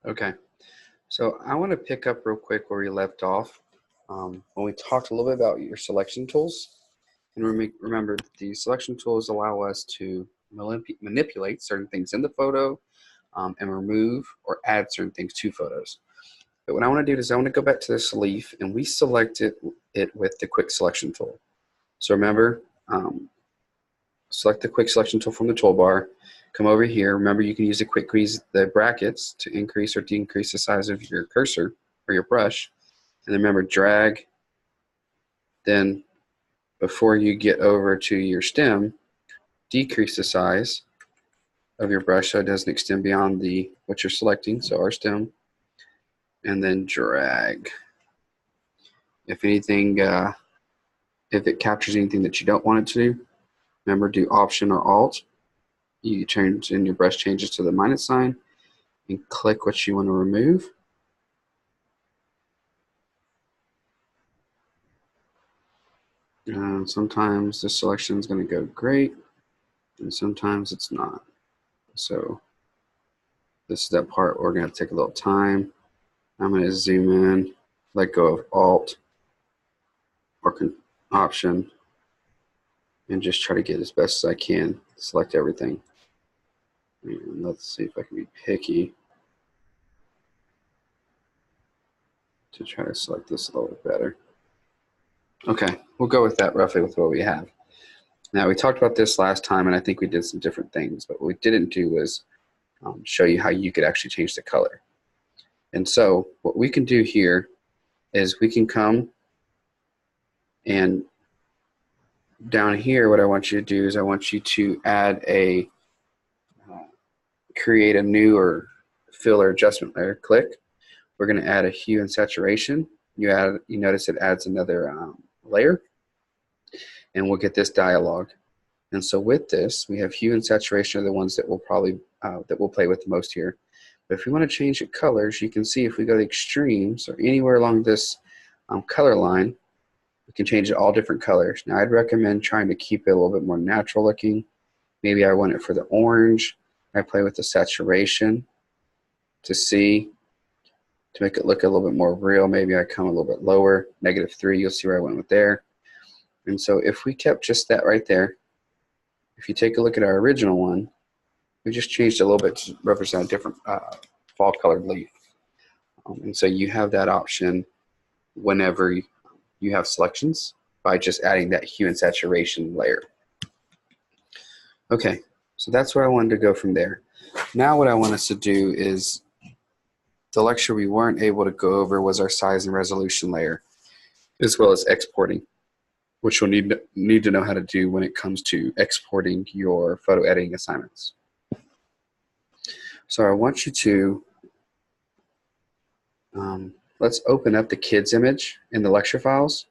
Okay, so I want to pick up real quick where we left off when we talked a little bit about your selection tools. And remember, the selection tools allow us to manipulate certain things in the photo and remove or add certain things to photos. But what I want to do is I want to go back to this leaf, and we selected it with the quick selection tool. So remember, select the quick selection tool from the toolbar. Come over here. Remember, you can use the brackets to increase or decrease the size of your cursor or your brush. And then remember, drag. Then before you get over to your stem, decrease the size of your brush so it doesn't extend beyond what you're selecting, so our stem. And then drag. If anything, if it captures anything that you don't want it to do, remember, do Option or Alt. You change in your brush changes to the minus sign and click what you want to remove. Sometimes the selection is going to go great, and sometimes it's not. So this is that part where we're going to take a little time. I'm going to zoom in, let go of Alt or Option, and just try to get as best as I can. Select everything. And let's see if I can be picky to try to select this a little bit better. Okay, we'll go with that roughly with what we have. Now, we talked about this last time, and I think we did some different things, but what we didn't do was show you how you could actually change the color. And so what we can do here is we can come and down here, what I want you to do is I want you to add create a new or fill or adjustment layer. Click. We're going to add a hue and saturation. You notice it adds another layer, and we'll get this dialog. And so with this, we have hue and saturation are the ones that we'll probably that we'll play with the most here. But if we want to change the colors, you can see if we go to the extremes or anywhere along this color line, we can change it all different colors. Now, I'd recommend trying to keep it a little bit more natural looking. Maybe I want it for the orange. I play with the saturation to make it look a little bit more real. Maybe I come a little bit lower, -3. You'll see where I went with there. And so if we kept just that right there, if you take a look at our original one, we just changed it a little bit to represent a different fall colored leaf. And so you have that option whenever you have selections by just adding that hue and saturation layer. Okay, so that's where I wanted to go from there. Now what I want us to do is the lecture we weren't able to go over was our size and resolution layer, as well as exporting, which you'll need to know how to do when it comes to exporting your photo editing assignments. So I want you to, let's open up the kids image in the lecture files.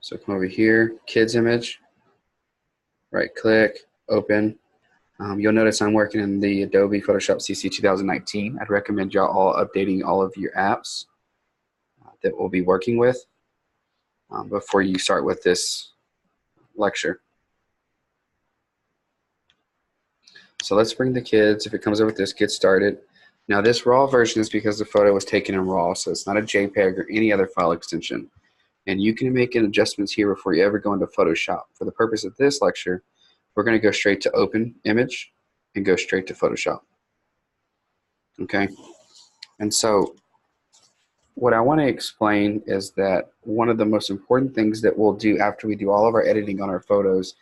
So come over here, kids image, right click, open. You'll notice I'm working in the Adobe Photoshop CC 2019. I'd recommend y'all all updating all of your apps that we'll be working with before you start with this lecture. So let's bring the kids, if it comes over with this, get started. Now this raw version is because the photo was taken in RAW, so it's not a JPEG or any other file extension. And you can make adjustments here before you ever go into Photoshop. For the purpose of this lecture, we're going to go straight to Open Image and go straight to Photoshop. Okay? And so what I want to explain is that one of the most important things that we'll do after we do all of our editing on our photos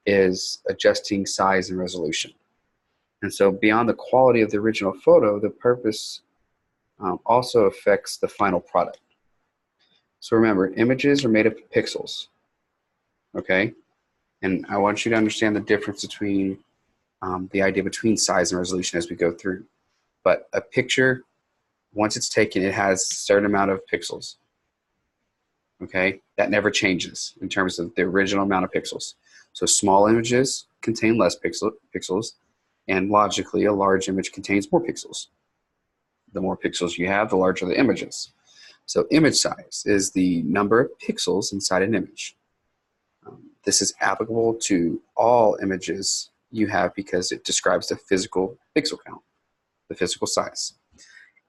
is adjusting size and resolution. And so beyond the quality of the original photo, the purpose also affects the final product. So remember, images are made up of pixels, okay? And I want you to understand the difference between the idea between size and resolution as we go through. But a picture, once it's taken, it has a certain amount of pixels, okay? That never changes in terms of the original amount of pixels. So small images contain less pixels, and logically, a large image contains more pixels. The more pixels you have, the larger the images. So image size is the number of pixels inside an image. This is applicable to all images you have because it describes the physical pixel count, the physical size.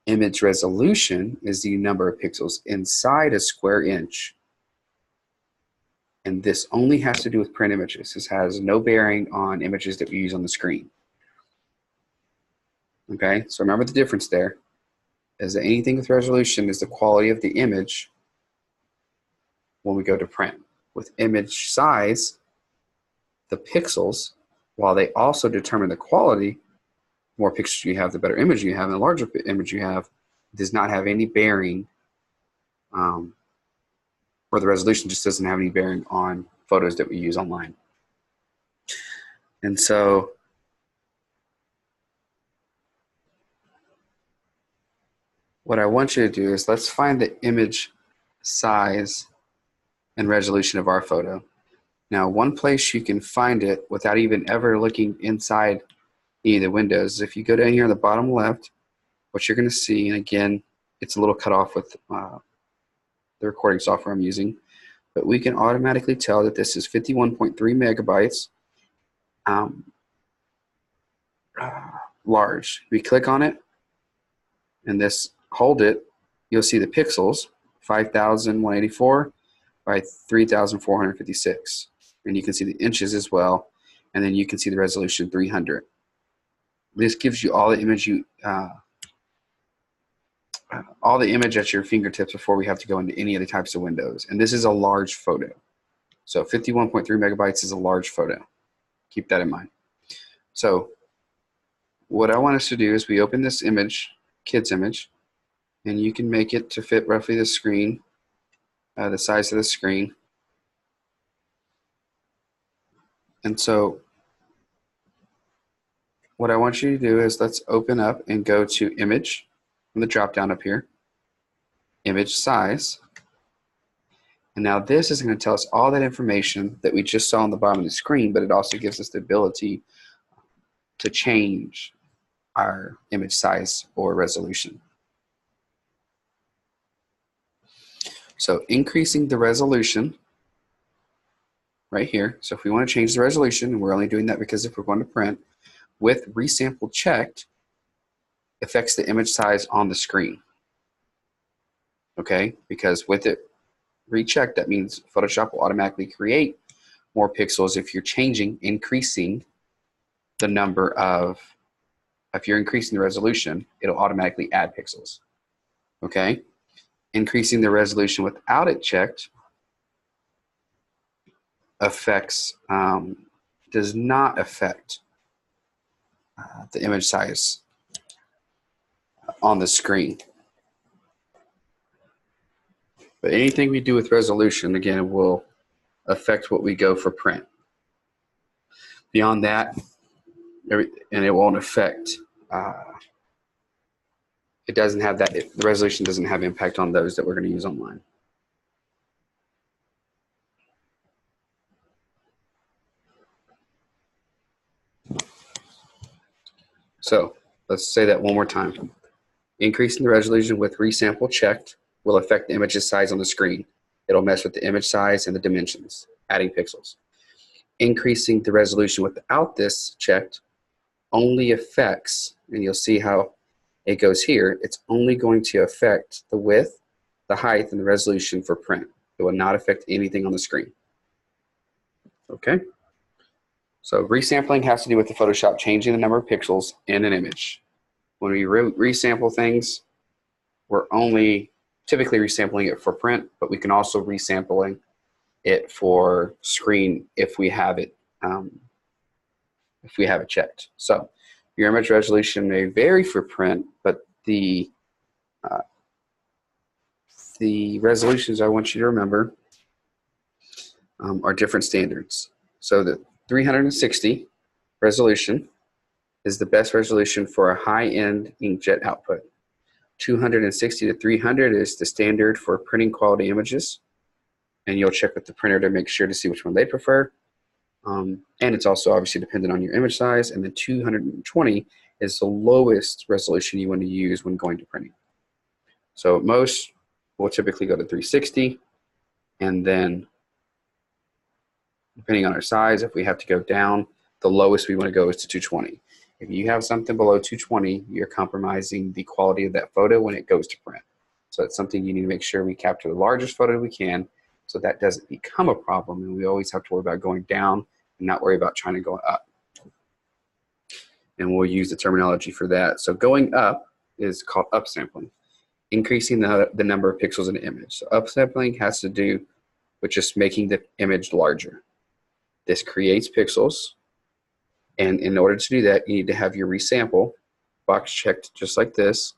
Image resolution is the number of pixels inside a square inch. And this only has to do with print images. This has no bearing on images that we use on the screen. Okay, so remember the difference there is that anything with resolution is the quality of the image when we go to print. With image size, the pixels, while they also determine the quality, the more pixels you have, the better image you have, and the larger image you have, does not have any bearing, or the resolution just doesn't have any bearing on photos that we use online. And so what I want you to do is let's find the image size and resolution of our photo. Now, one place you can find it without even ever looking inside any of the windows is if you go down here on the bottom left, what you're going to see, and again, it's a little cut off with the recording software I'm using, but we can automatically tell that this is 51.3 megabytes large. We click on it, and hold it, you'll see the pixels, 5,184 by 3,456. And you can see the inches as well, and then you can see the resolution 300. This gives you all the image at your fingertips before we have to go into any other types of windows. And this is a large photo. So 51.3 megabytes is a large photo. Keep that in mind. So what I want us to do is we open this image, kid's image, and you can make it to fit roughly the screen, the size of the screen. And so what I want you to do is let's open up and go to image from the drop down up here, image size. And now this is going to tell us all that information that we just saw on the bottom of the screen, but it also gives us the ability to change our image size or resolution. So increasing the resolution right here. So if we want to change the resolution, and we're only doing that because if we're going to print, with resample checked, affects the image size on the screen. Okay, because with it rechecked, that means Photoshop will automatically create more pixels if you're increasing the number of, if you're increasing the resolution, it'll automatically add pixels. Okay, increasing the resolution without it checked does not affect the image size on the screen. But anything we do with resolution, again, will affect what we go for print. Beyond that, and it won't affect, it doesn't have that, the resolution doesn't have impact on those that we're going to use online. So let's say that one more time. Increasing the resolution with resample checked will affect the image's size on the screen. It'll mess with the image size and the dimensions, adding pixels. Increasing the resolution without this checked only affects, and you'll see how it goes here, it's only going to affect the width, the height, and the resolution for print. It will not affect anything on the screen. Okay? So resampling has to do with the Photoshop changing the number of pixels in an image. When we resample things, we're only typically resampling it for print, but we can also resampling it for screen if we have it checked. So your image resolution may vary for print, but the resolutions I want you to remember are different standards. So the 360 resolution is the best resolution for a high-end inkjet output. 260 to 300 is the standard for printing quality images, and you'll check with the printer to make sure to see which one they prefer. And it's also obviously dependent on your image size. And then 220 is the lowest resolution you want to use when going to printing. So most will typically go to 360, and then depending on our size, if we have to go down, the lowest we want to go is to 220. If you have something below 220, you're compromising the quality of that photo when it goes to print. So it's something you need to make sure we capture the largest photo we can so that doesn't become a problem, and we always have to worry about going down and not worry about trying to go up. And we'll use the terminology for that. So going up is called upsampling, increasing the number of pixels in the image. So upsampling has to do with just making the image larger. This creates pixels, and in order to do that, you need to have your resample box checked just like this,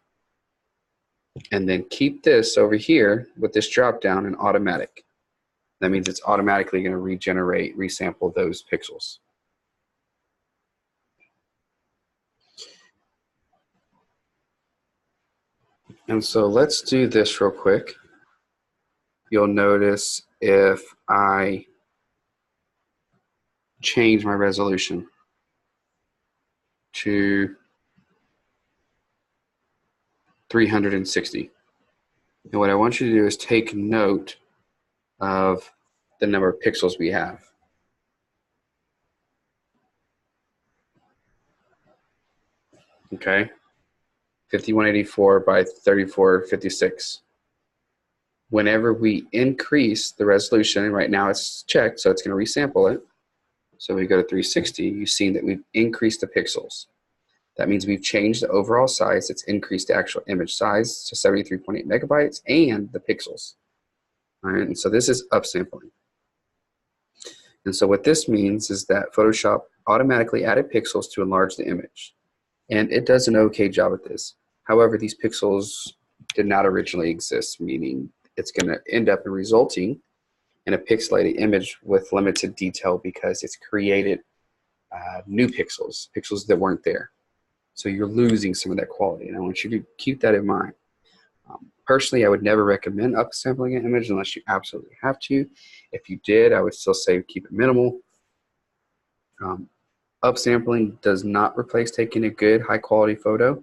and then keep this over here with this drop down in automatic. That means it's automatically going to resample those pixels. And so let's do this real quick. You'll notice if I change my resolution to 360. And what I want you to do is take note of the number of pixels we have. Okay, 5184 by 3456. Whenever we increase the resolution, and right now it's checked, so it's going to resample it. So we go to 360, you've seen that we've increased the pixels. That means we've changed the overall size. It's increased the actual image size to 73.8 megabytes and the pixels. All right, and so this is upsampling. And so what this means is that Photoshop automatically added pixels to enlarge the image. And it does an okay job at this. However, these pixels did not originally exist, meaning it's going to end up resulting in a pixelated image with limited detail because it's created new pixels that weren't there. So you're losing some of that quality, and I want you to keep that in mind. Personally, I would never recommend upsampling an image unless you absolutely have to. If you did, I would still say keep it minimal. Upsampling does not replace taking a good, high-quality photo,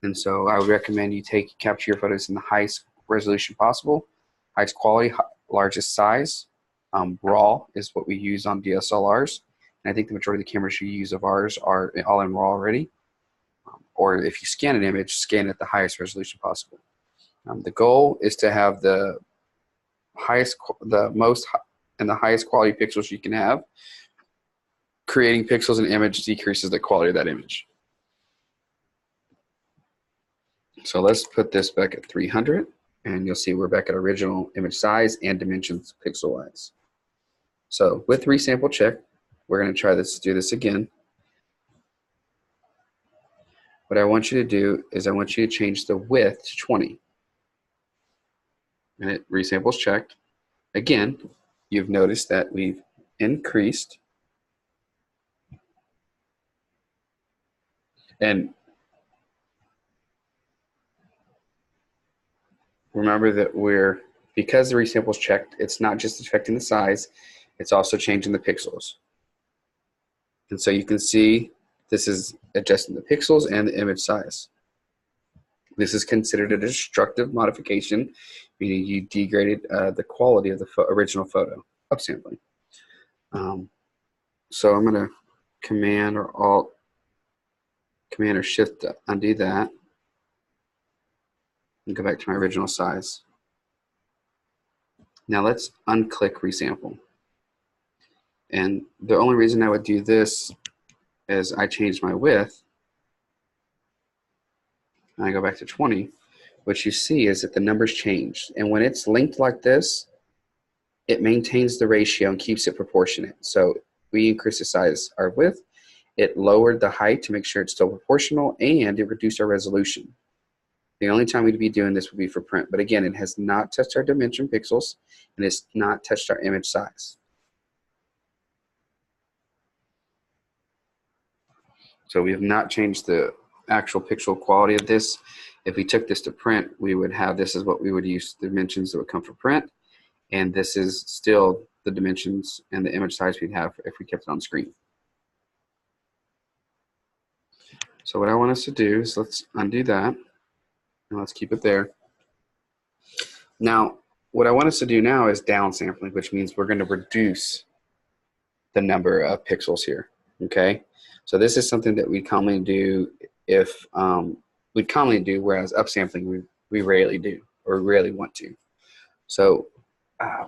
and so I would recommend you capture your photos in the highest resolution possible, highest quality, largest size. RAW is what we use on DSLRs, and I think the majority of the cameras you use of ours are all in RAW already. Or if you scan an image, scan it at the highest resolution possible. The goal is to have the most and the highest quality pixels you can have. Creating pixels in an image decreases the quality of that image. So let's put this back at 300, and you'll see we're back at original image size and dimensions pixel-wise. So with resample check, we're going to do this again. What I want you to do is I want you to change the width to 20. And it resamples checked. Again, you've noticed that we've increased. And remember that because the resample's checked, it's not just affecting the size, it's also changing the pixels. And so you can see this is adjusting the pixels and the image size. This is considered a destructive modification, meaning you degraded the quality of the original photo, upsampling. So I'm going to Command or Shift to undo that and go back to my original size. Now let's unclick resample. And the only reason I would do this is I changed my width. And I go back to 20. What you see is that the numbers changed. And when it's linked like this, it maintains the ratio and keeps it proportionate. So we increase the size, our width. It lowered the height to make sure it's still proportional, and it reduced our resolution. The only time we'd be doing this would be for print. But again, it has not touched our dimension pixels, and it's not touched our image size. So we have not changed the actual pixel quality of this. If we took this to print, we would have this is what we would use, dimensions that would come from print, and this is still the dimensions and the image size we'd have if we kept it on screen. So what I want us to do is let's undo that, and let's keep it there. Now, what I want us to do now is downsampling, which means we're going to reduce the number of pixels here, okay? So this is something that we commonly do if we'd commonly do, whereas upsampling we rarely do or rarely want to. So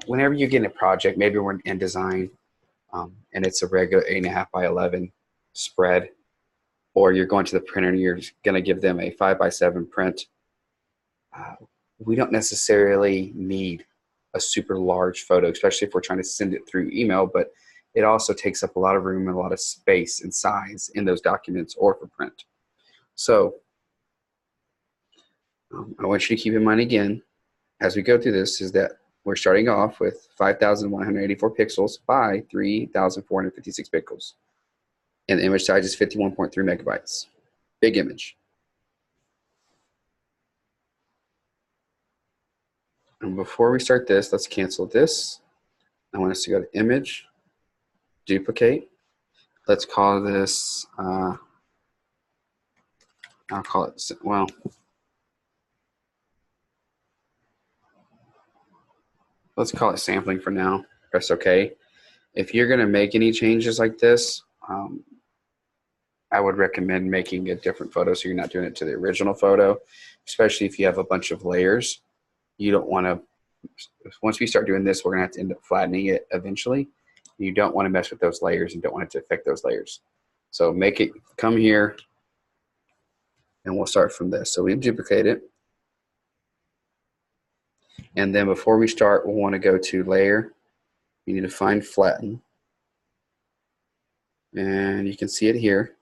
whenever you get in a project, maybe we're in design and it's a regular 8.5 by 11 spread, or you're going to the printer and you're going to give them a 5 by 7 print, we don't necessarily need a super large photo, especially if we're trying to send it through email, but it also takes up a lot of room and a lot of space and size in those documents or for print. So I want you to keep in mind again, as we go through this, is that we're starting off with 5,184 pixels by 3,456 pixels. And the image size is 51.3 megabytes. Big image. And before we start this, let's cancel this. I want us to go to Image, Duplicate. Let's call this, I'll call it, well, let's call it sampling for now. Press OK. If you're going to make any changes like this, I would recommend making a different photo so you're not doing it to the original photo, especially if you have a bunch of layers. You don't want to, once we start doing this, we're going to have to end up flattening it eventually. You don't want to mess with those layers and don't want it to affect those layers. So make it come here, and we'll start from this. So we duplicate it. And then before we start, we'll want to go to Layer. You need to find Flatten. And you can see it here.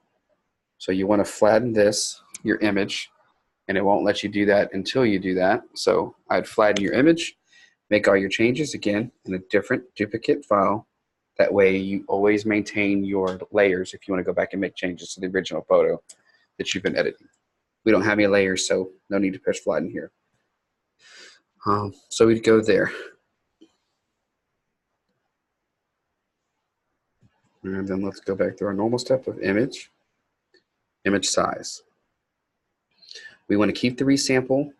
So you want to flatten this, your image, and it won't let you do that until you do that. So I'd flatten your image, make all your changes again in a different duplicate file. That way you always maintain your layers if you want to go back and make changes to the original photo that you've been editing. We don't have any layers, so no need to press flatten here. So we'd go there. And then let's go back to our normal step of image size. We want to keep the resample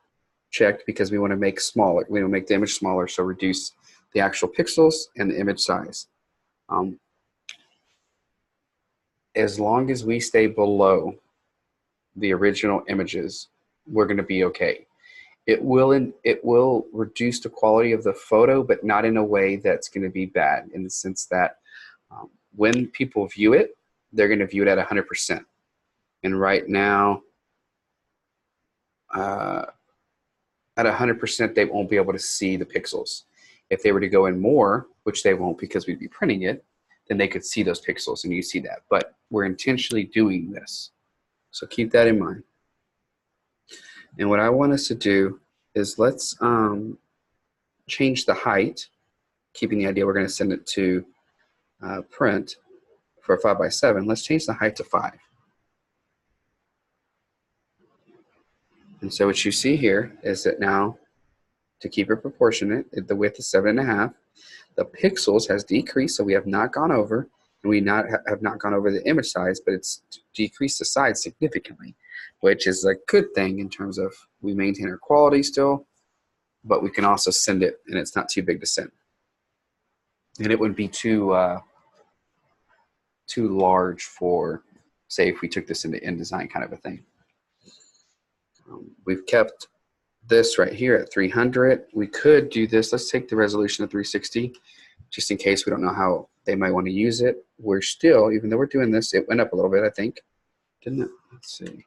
checked because we want to make smaller. We want to make the image smaller, so reduce the actual pixels and the image size. As long as we stay below the original images, we're going to be okay. It will reduce the quality of the photo, but not in a way that's going to be bad, in the sense that when people view it, they're going to view it at 100%. And right now, at 100%, they won't be able to see the pixels. If they were to go in more, which they won't because we'd be printing it, then they could see those pixels, and you see that. But we're intentionally doing this. So keep that in mind. And what I want us to do is let's change the height, keeping the idea we're going to send it to print for a 5 by 7. Let's change the height to 5. And so what you see here is that now, to keep it proportionate, the width is 7.5. The pixels has decreased, so we have not gone over, and we have not gone over the image size, but it's decreased the size significantly, which is a good thing in terms of we maintain our quality still, but we can also send it, and it's not too big to send. And it wouldn't be too large for, say, if we took this into InDesign kind of a thing. We've kept this right here at 300. We could do this. Let's take the resolution to 360, just in case we don't know how they might want to use it. We're still, even though we're doing this, it went up a little bit, I think. Didn't it? Let's see.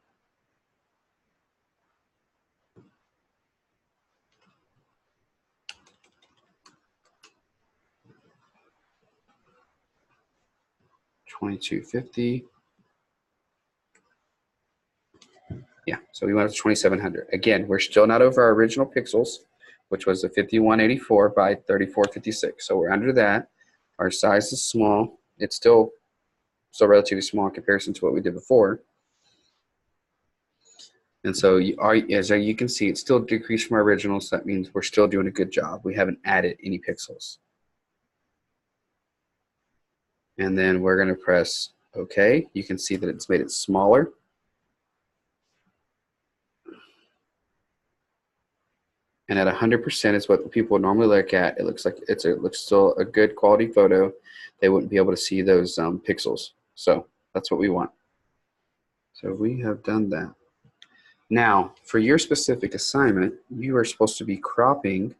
$22.50. Yeah, so we went up to 2,700. Again, we're still not over our original pixels, which was the 5184 by 3456. So we're under that. Our size is small. It's still relatively small in comparison to what we did before. And so as you can see, it's still decreased from our original, so that means we're still doing a good job. We haven't added any pixels. And then we're going to press OK. You can see that it's made it smaller. And at 100% is what people normally look at. It looks like it looks still a good quality photo. They wouldn't be able to see those pixels. So that's what we want. So we have done that. Now, for your specific assignment, you are supposed to be cropping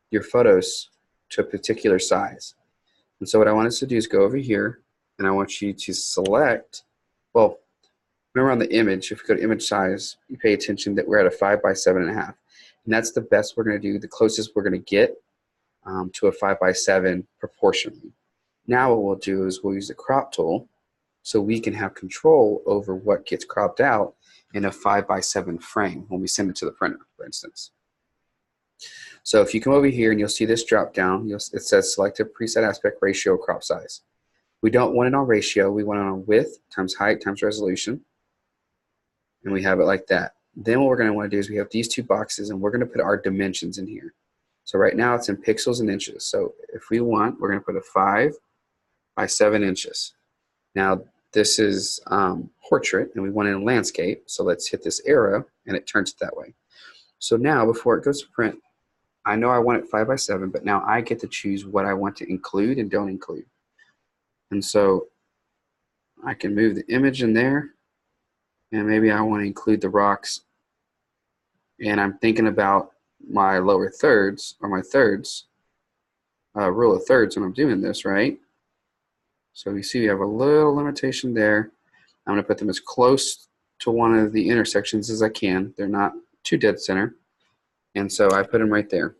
your photos to a particular size. And so what I want us to do is go over here, and I want you to select, well, remember on the image, if you go to image size, you pay attention that we're at a 5 by 7.5. And that's the best we're going to do, the closest we're going to get to a 5 by 7 proportionally. Now what we'll do is we'll use the crop tool so we can have control over what gets cropped out in a 5 by 7 frame when we send it to the printer, for instance. So if you come over here and you'll see this drop down, it says select a preset aspect ratio crop size. We don't want it on ratio, we want it on width times height times resolution. And we have it like that. Then what we're going to want to do is we have these two boxes and we're going to put our dimensions in here. So right now it's in pixels and inches. So if we want, we're going to put a 5 by 7 inches. Now this is portrait and we want it in landscape. So let's hit this arrow and it turns it that way. So now before it goes to print, I know I want it 5 by 7, but now I get to choose what I want to include and don't include. And so I can move the image in there, and maybe I want to include the rocks, and I'm thinking about my lower thirds, or my thirds, rule of thirds when I'm doing this, right? So you see we have a little limitation there. I'm going to put them as close to one of the intersections as I can. They're not too dead center. And so I put them right there.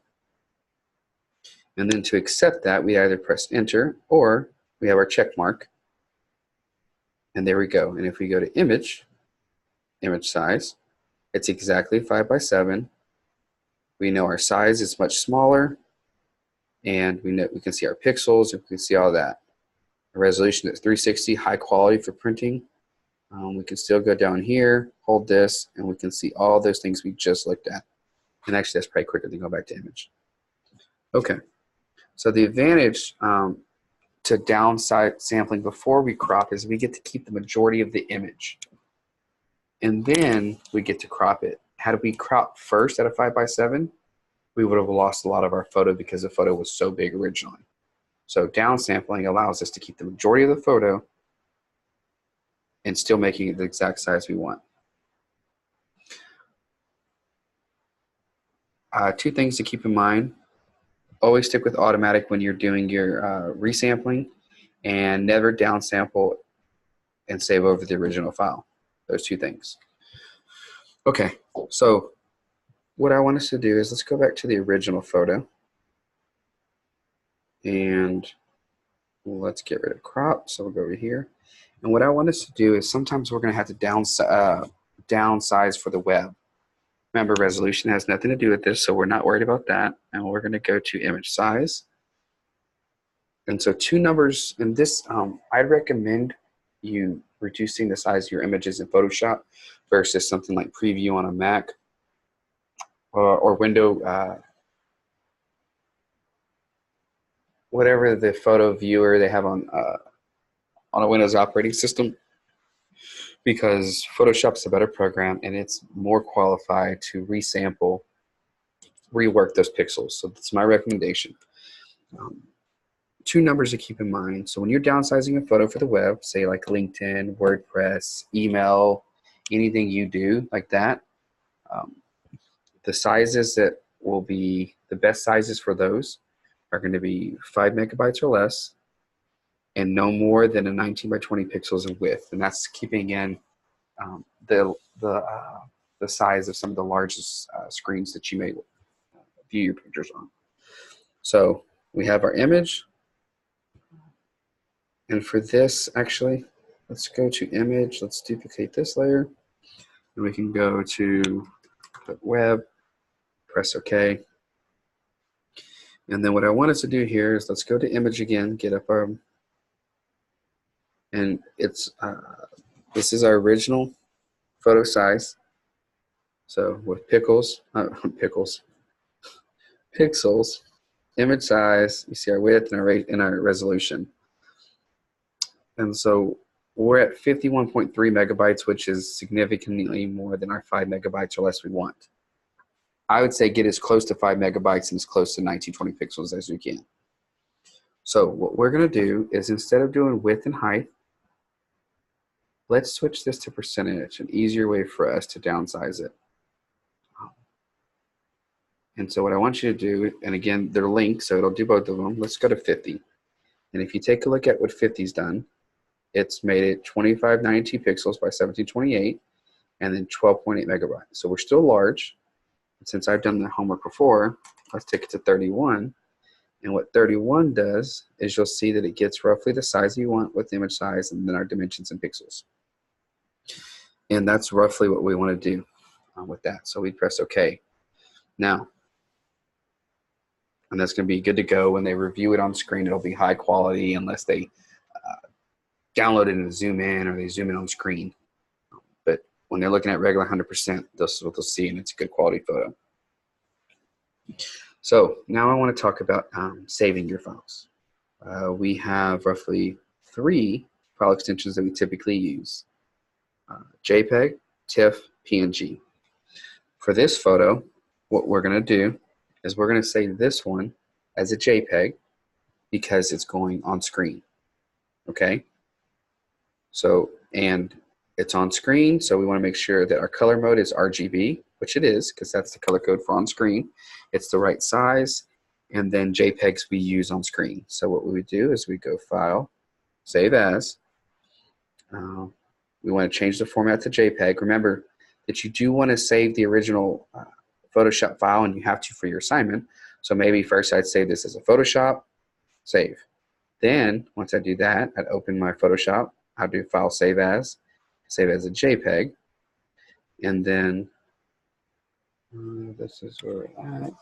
And then to accept that, we either press enter or we have our check mark. And there we go. And if we go to image size, it's exactly 5 by 7. We know our size is much smaller. And we can see our pixels, and we can see all that. The resolution is 360, high quality for printing. We can still go down here, hold this, and we can see all those things we just looked at. And actually, that's probably quicker than go back to image. Okay, so the advantage to downside sampling before we crop is we get to keep the majority of the image. And then we get to crop it. Had we cropped first at a 5 by 7, we would have lost a lot of our photo because the photo was so big originally. So downsampling allows us to keep the majority of the photo and still making it the exact size we want. Two things to keep in mind. Always stick with automatic when you're doing your resampling, and never downsample and save over the original file. Those two things. Okay, so what I want us to do is let's go back to the original photo. And let's get rid of crop. So we'll go over here. And what I want us to do is sometimes we're going to have to downsize for the web. Remember, resolution has nothing to do with this, so we're not worried about that. And we're going to go to image size. And so two numbers in this, I'd recommend you reducing the size of your images in Photoshop versus something like Preview on a Mac or Window, whatever the photo viewer they have on a Windows operating system, because Photoshop is a better program and it's more qualified to resample, rework those pixels. So that's my recommendation. Two numbers to keep in mind. So when you're downsizing a photo for the web, say like LinkedIn, WordPress, email, anything you do like that, the sizes that will be the best sizes for those are going to be 5 megabytes or less, and no more than a 19 by 20 pixels in width, and that's keeping in the size of some of the largest screens that you may view your pictures on. So we have our image, and for this, actually, let's go to image. Let's duplicate this layer, and we can go to the web, press OK. And then what I want us to do here is let's go to image again, get up our, and it's this is our original photo size. So with pixels, image size, you see our width and our resolution. And so we're at 51.3 megabytes, which is significantly more than our 5 megabytes or less we want. I would say get as close to 5 megabytes and as close to 1920 pixels as you can. So what we're going to do is, instead of doing width and height, let's switch this to percentage, an easier way for us to downsize it. And so what I want you to do, and again, they're linked, so it'll do both of them. Let's go to 50. And if you take a look at what 50's done, it's made it 2592 pixels by 1728, and then 12.8 megabytes. So we're still large. And since I've done the homework before, let's take it to 31. And what 31 does is you'll see that it gets roughly the size you want with the image size and then our dimensions in pixels. And that's roughly what we want to do with that. So we press OK. Now, and that's going to be good to go. When they review it on screen, it'll be high quality unless they download it and zoom in or they zoom in on screen. But when they're looking at regular 100%, this is what they'll see, and it's a good quality photo. So now I want to talk about saving your files. We have roughly 3 file extensions that we typically use. JPEG, TIFF, PNG. For this photo, what we're going to do is we're going to save this one as a JPEG because it's going on screen. Okay? So, and it's on screen, so we want to make sure that our color mode is RGB, which it is because that's the color code for on screen. It's the right size, and then JPEGs we use on screen. So what we would do is we go File, Save As. We want to change the format to JPEG. Remember that you do want to save the original Photoshop file, and you have to for your assignment. So maybe first I'd save this as a Photoshop, save. Then once I do that, I'd open my Photoshop. I'll do File, Save As a JPEG, and then this is where we're at.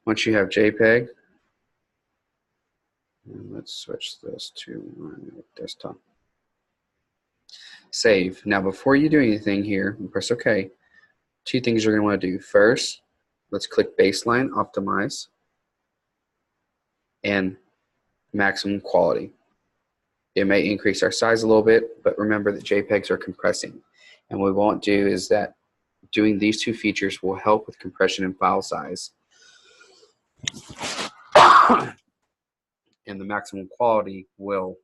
Once you have JPEG, and let's switch this to my desktop. Save. Now before you do anything here, press OK. 2 things you're going to want to do. First, let's click Baseline, Optimize, and Maximum Quality. It may increase our size a little bit, but remember that JPEGs are compressing. And what we won't do is that doing these 2 features will help with compression and file size. And the maximum quality will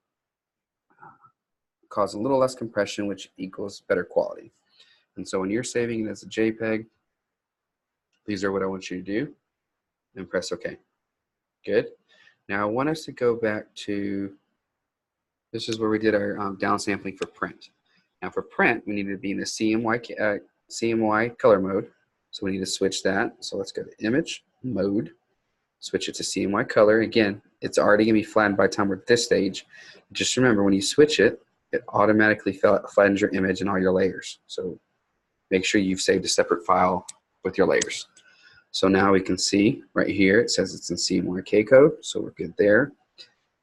cause a little less compression, which equals better quality. And so when you're saving it as a JPEG, these are what I want you to do, and press OK. Good. Now I want us to go back to, this is where we did our downsampling for print. Now for print, we need to be in the CMY color mode, so we need to switch that. So let's go to Image, Mode, switch it to CMY color. Again, it's already going to be flattened by the time we're at this stage. Just remember, when you switch it, it automatically flattens your image and all your layers. So make sure you've saved a separate file with your layers. So now we can see right here, it says it's in CMYK code, so we're good there.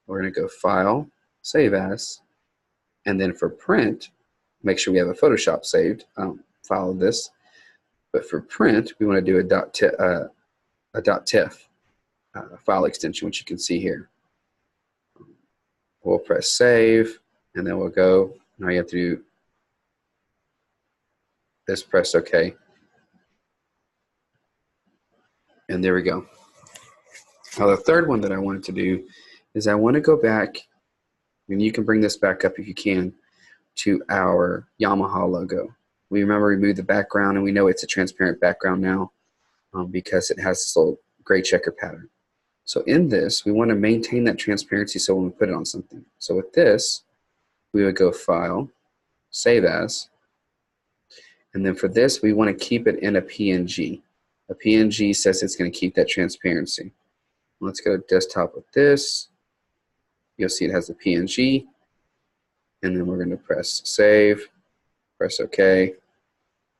We're going to go File, Save As, and then for print, make sure we have a Photoshop saved file of this. But for print, we want to do a .tiff file extension, which you can see here. We'll press Save, and then we'll go. Now you have to do this, press OK. And there we go. Now the third one that I wanted to do is I want to go back, and you can bring this back up if you can, to our Yamaha logo. We remember we moved the background, and we know it's a transparent background now because it has this little gray checker pattern. So in this, we want to maintain that transparency so when we put it on something. So with this, we would go File, Save As, and then for this, we want to keep it in a PNG. A PNG says it's going to keep that transparency. Let's go to desktop with this. You'll see it has a PNG. And then we're going to press Save, press OK.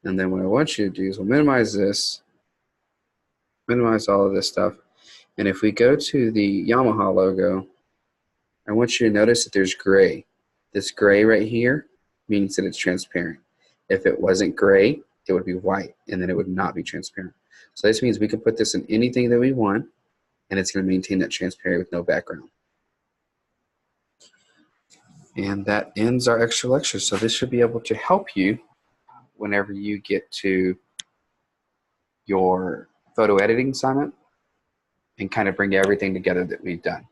And then what I want you to do is we'll minimize this, minimize all of this stuff. And if we go to the Yamaha logo, I want you to notice that there's gray. This gray right here means that it's transparent. If it wasn't gray, it would be white, and then it would not be transparent. So this means we can put this in anything that we want, and it's going to maintain that transparency with no background. And that ends our extra lecture. So this should be able to help you whenever you get to your photo editing assignment and kind of bring everything together that we've done.